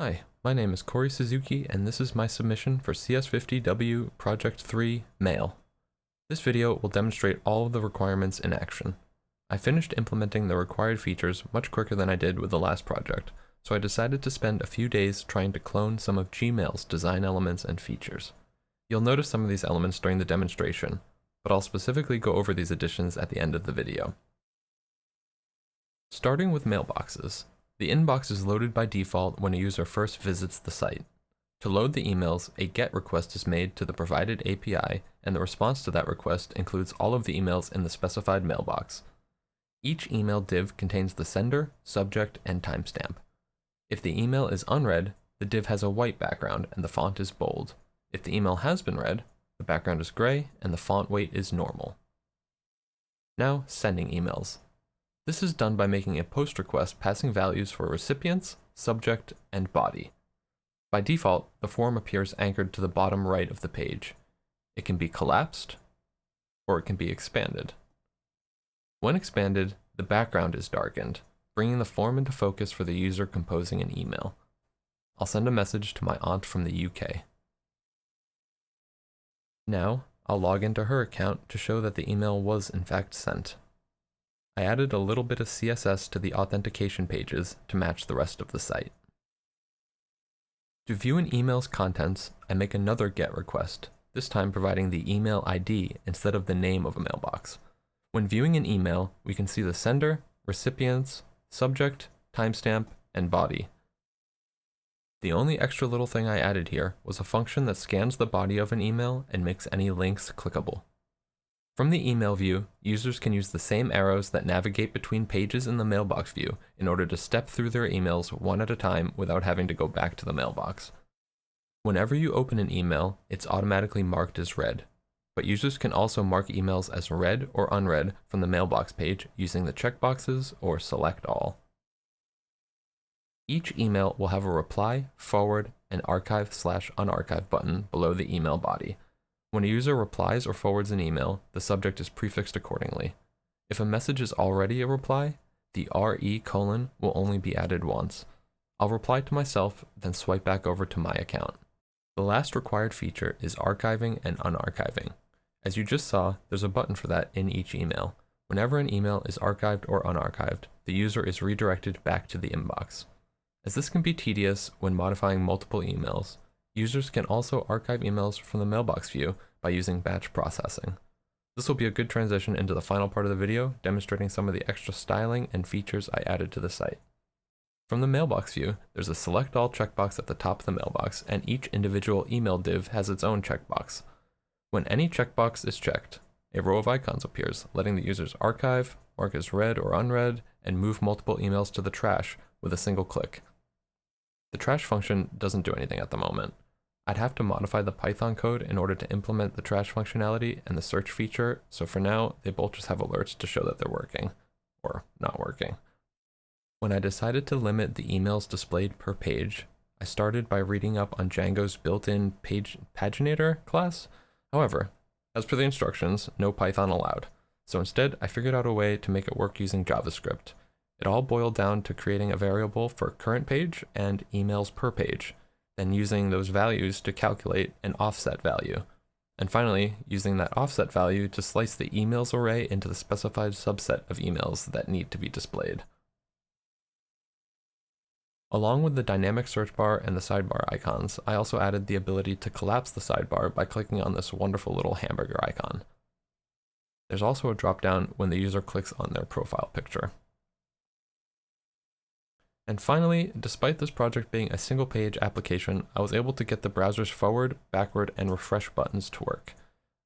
Hi, my name is Corey Suzuki, and this is my submission for CS50w Project 3 Mail. This video will demonstrate all of the requirements in action. I finished implementing the required features much quicker than I did with the last project, so I decided to spend a few days trying to clone some of Gmail's design elements and features. You'll notice some of these elements during the demonstration, but I'll specifically go over these additions at the end of the video. Starting with mailboxes. The inbox is loaded by default when a user first visits the site. To load the emails, a GET request is made to the provided API, and the response to that request includes all of the emails in the specified mailbox. Each email div contains the sender, subject, and timestamp. If the email is unread, the div has a white background and the font is bold. If the email has been read, the background is gray and the font weight is normal. Now, sending emails. This is done by making a post request passing values for recipients, subject, and body. By default, the form appears anchored to the bottom right of the page. It can be collapsed, or it can be expanded. When expanded, the background is darkened, bringing the form into focus for the user composing an email. I'll send a message to my aunt from the UK. Now, I'll log into her account to show that the email was in fact sent. I added a little bit of CSS to the authentication pages to match the rest of the site. To view an email's contents, I make another GET request, this time providing the email ID instead of the name of a mailbox. When viewing an email, we can see the sender, recipients, subject, timestamp, and body. The only extra little thing I added here was a function that scans the body of an email and makes any links clickable. From the email view, users can use the same arrows that navigate between pages in the mailbox view in order to step through their emails one at a time without having to go back to the mailbox. Whenever you open an email, it's automatically marked as read, but users can also mark emails as read or unread from the mailbox page using the checkboxes or select all. Each email will have a reply, forward, and archive/unarchive button below the email body. When a user replies or forwards an email, the subject is prefixed accordingly. If a message is already a reply, the RE: will only be added once. I'll reply to myself, then swipe back over to my account. The last required feature is archiving and unarchiving. As you just saw, there's a button for that in each email. Whenever an email is archived or unarchived, the user is redirected back to the inbox. As this can be tedious when modifying multiple emails, users can also archive emails from the mailbox view by using batch processing. This will be a good transition into the final part of the video, demonstrating some of the extra styling and features I added to the site. From the mailbox view, there's a select all checkbox at the top of the mailbox, and each individual email div has its own checkbox. When any checkbox is checked, a row of icons appears, letting the users archive, mark as read or unread, and move multiple emails to the trash with a single click. The trash function doesn't do anything at the moment. I'd have to modify the Python code in order to implement the trash functionality and the search feature, so for now, they both just have alerts to show that they're working, or not working. When I decided to limit the emails displayed per page, I started by reading up on Django's built-in Paginator class. However, as per the instructions, no Python allowed, so instead I figured out a way to make it work using JavaScript. It all boiled down to creating a variable for current page and emails per page, then using those values to calculate an offset value, and finally using that offset value to slice the emails array into the specified subset of emails that need to be displayed. Along with the dynamic search bar and the sidebar icons, I also added the ability to collapse the sidebar by clicking on this wonderful little hamburger icon. There's also a drop-down when the user clicks on their profile picture. And finally, despite this project being a single-page application, I was able to get the browser's forward, backward, and refresh buttons to work.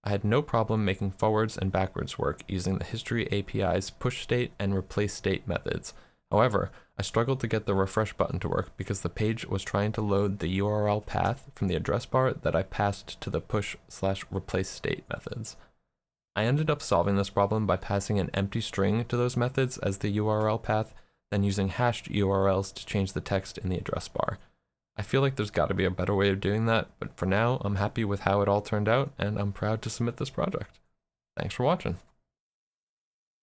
I had no problem making forwards and backwards work using the History API's push state and replace state methods. However, I struggled to get the refresh button to work because the page was trying to load the URL path from the address bar that I passed to the push/replace state methods. I ended up solving this problem by passing an empty string to those methods as the URL path, then using hashed URLs to change the text in the address bar. I feel like there's got to be a better way of doing that, but for now, I'm happy with how it all turned out, and I'm proud to submit this project. Thanks for watching.